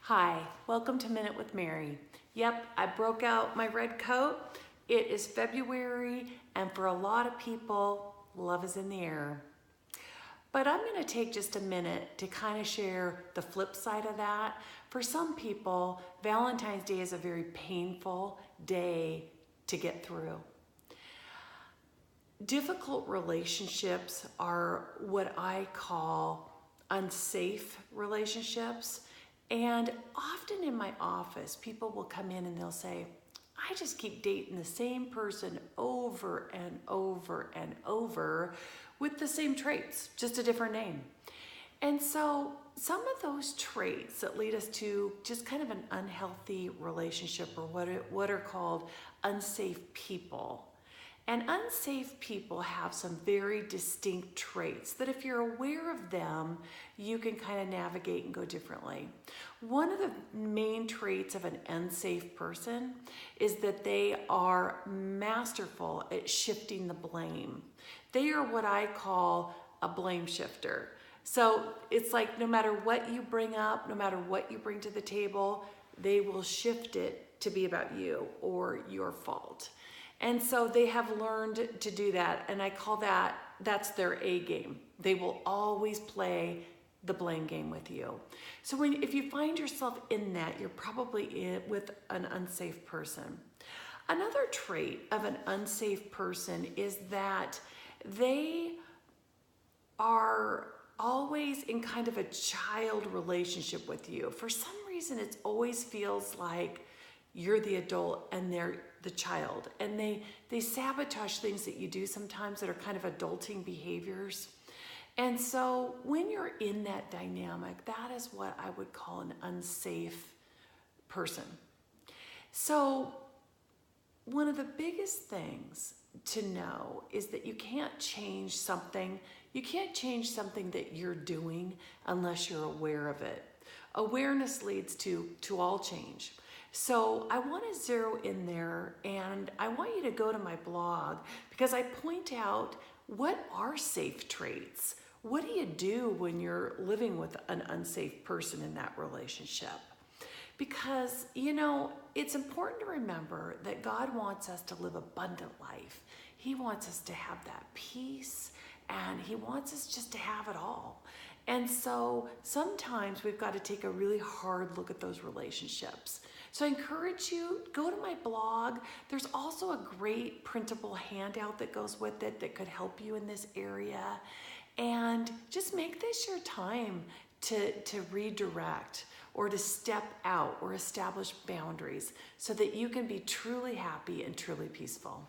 Hi, welcome to Minute with Mary. Yep, I broke out my red coat. It is February, and for a lot of people, love is in the air. But I'm going to take just a minute to kind of share the flip side of that. For some people, Valentine's Day is a very painful day to get through. Difficult relationships are what I call unsafe relationships. And often in my office, people will come in and they'll say, I just keep dating the same person over and over and over with the same traits, just a different name. And so some of those traits that lead us to just kind of an unhealthy relationship, or what are called unsafe people. And unsafe people have some very distinct traits that if you're aware of them, you can kind of navigate and go differently. One of the main traits of an unsafe person is that they are masterful at shifting the blame. They are what I call a blame shifter. So it's like no matter what you bring up, no matter what you bring to the table, they will shift it to be about you or your fault. And so they have learned to do that, and I call that's their A game. They will always play the blame game with you. So if you find yourself in that, you're probably with an unsafe person. Another trait of an unsafe person is that they are always in kind of a child relationship with you. For some reason, it always feels like you're the adult and they're the child. And they sabotage things that you do sometimes that are kind of adulting behaviors. And so when you're in that dynamic, that is what I would call an unsafe person. So one of the biggest things to know is that you can't change something. You can't change something that you're doing unless you're aware of it. Awareness leads to all change. So I want to zero in there, and I want you to go to my blog because I point out what are safe traits. What do you do when you're living with an unsafe person in that relationship? Because, it's important to remember that God wants us to live abundant life. He wants us to have that peace, and He wants us just to have it all. And so sometimes we've got to take a really hard look at those relationships. So I encourage you, go to my blog. There's also a great printable handout that goes with it that could help you in this area. And just make this your time to redirect or to step out or establish boundaries so that you can be truly happy and truly peaceful.